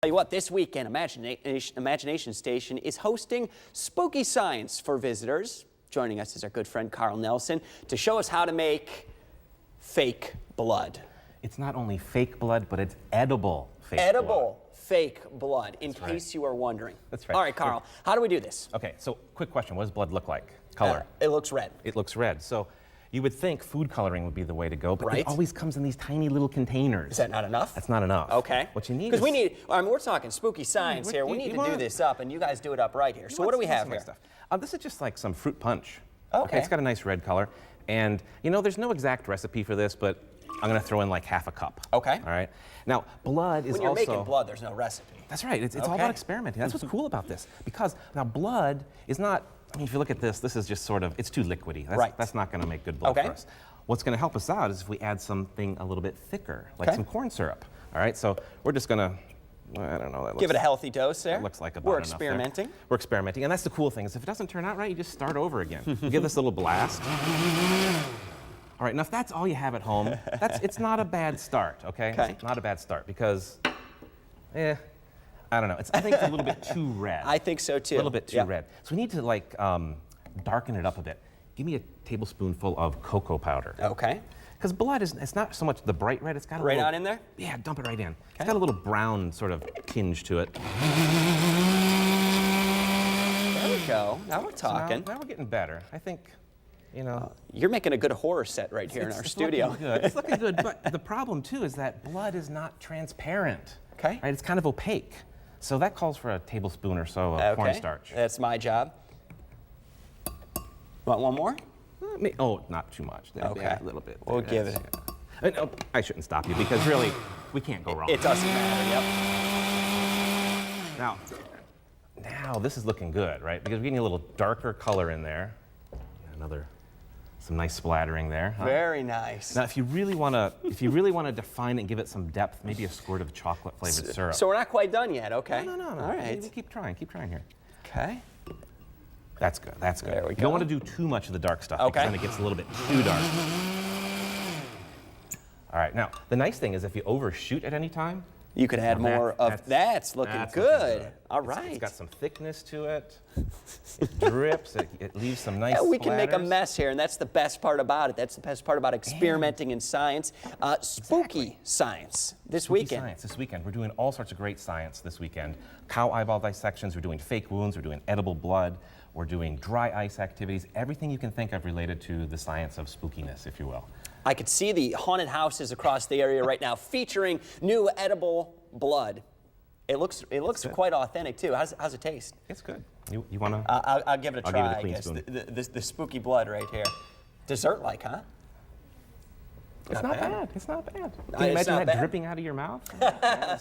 Tell you what, this weekend, Imagination Station is hosting Spooky Science for visitors. Joining us is our good friend Carl Nelson to show us how to make fake blood. It's not only fake blood, but it's edible fake blood. Edible fake blood, in That's case you are wondering. That's right. All right, Carl, how do we do this? Okay, so quick question. What does blood look like? Color? It looks red. It looks red. So you would think food coloring would be the way to go, but Right. it always comes in these tiny little containers. Is that not enough? That's not enough. Okay. What you need Because is... we need, I mean, we're talking spooky science here. We need to do this up, and you guys do it up right here. So what do we have here? This is just like some fruit punch. Okay. It's got a nice red color. And, you know, there's no exact recipe for this, but I'm going to throw in like half a cup. Okay. All right. Now, blood is also... When you're making blood, there's no recipe. That's right. It's all about experimenting. That's what's cool about this. Because now blood is not... I mean, if you look at this, this is just sort of... It's too liquidy. That's not going to make good blood for us. What's going to help us out is if we add something a little bit thicker, like some corn syrup. All right. So we're just going to... I don't know. That looks, give it a healthy dose there. That looks like about We're enough experimenting. there. We're experimenting, and that's the cool thing is if it doesn't turn out right, you just start over again. You give this a little blast. All right, now if that's all you have at home, it's not a bad start, okay? It's not a bad start because, I don't know. I think it's a little bit too red. I think so too. A little bit too red. So we need to like darken it up a bit. Give me a tablespoonful of cocoa powder. Okay. Because blood it's not so much the bright red, it's got a right little... on in there? Yeah, dump it right in. It's got a little brown sort of tinge to it. There we go. Now we're talking. So now we're getting better. I think, you know... You're making a good horror set right here in our studio. Looking good. It's looking good, but the problem too is that blood is not transparent. Okay. Right? It's kind of opaque. So that calls for a tablespoon or so of cornstarch. That's my job. Want one more? Oh, not too much. Okay. A little bit. We'll give it. I shouldn't stop you because really, we can't go wrong. It doesn't matter, Now this is looking good, right? Because we're getting a little darker color in there. Some nice splattering there. Huh? Very nice. Now, if you really want to define it and give it some depth, maybe a squirt of chocolate-flavored syrup. So we're not quite done yet, okay? No. All right. Keep trying here. Okay. That's good. There we go. You don't want to do too much of the dark stuff because then it gets a little bit too dark. All right. Now, the nice thing is if you overshoot at any time, you could add more of that's looking good. All right. It's got some thickness to it. It drips. It leaves some nice we can make a splatters. mess here, and that's the best part about it. That's the best part about experimenting in science. Spooky science this weekend. We're doing all sorts of great science this weekend. Cow eyeball dissections. We're doing fake wounds. We're doing edible blood. We're doing dry ice activities. Everything you can think of related to the science of spookiness, if you will. I could see the haunted houses across the area right now featuring new edible blood. It looks quite authentic too. How's it taste? It's good. You want to? I'll give it a try. I'll give it a clean spoon. The spooky blood right here. Dessert-like, huh? It's not bad. It's not bad. Can you It's imagine not that bad. dripping out of your mouth?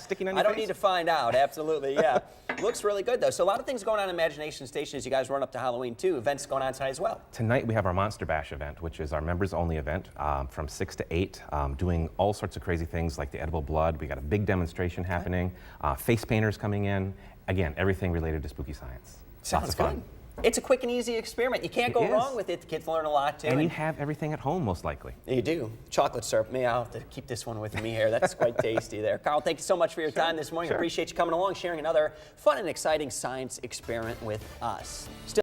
Sticking on your I don't face? need to find out. Absolutely, yeah. Looks really good though. So a lot of things going on in Imagination Station as you guys run up to Halloween too. Events going on tonight as well. Tonight we have our Monster Bash event, which is our members-only event from 6 to 8, doing all sorts of crazy things like the edible blood. We got a big demonstration happening. Face painters coming in. Again, everything related to spooky science. Sounds Lots of fun. good. It's a quick and easy experiment. You can't go wrong with it. The kids learn a lot too. And you have everything at home, most likely. You do. Chocolate syrup. I'll have to keep this one with me here. That's quite tasty there. Carl, thank you so much for your time this morning. Appreciate you coming along, sharing another fun and exciting science experiment with us.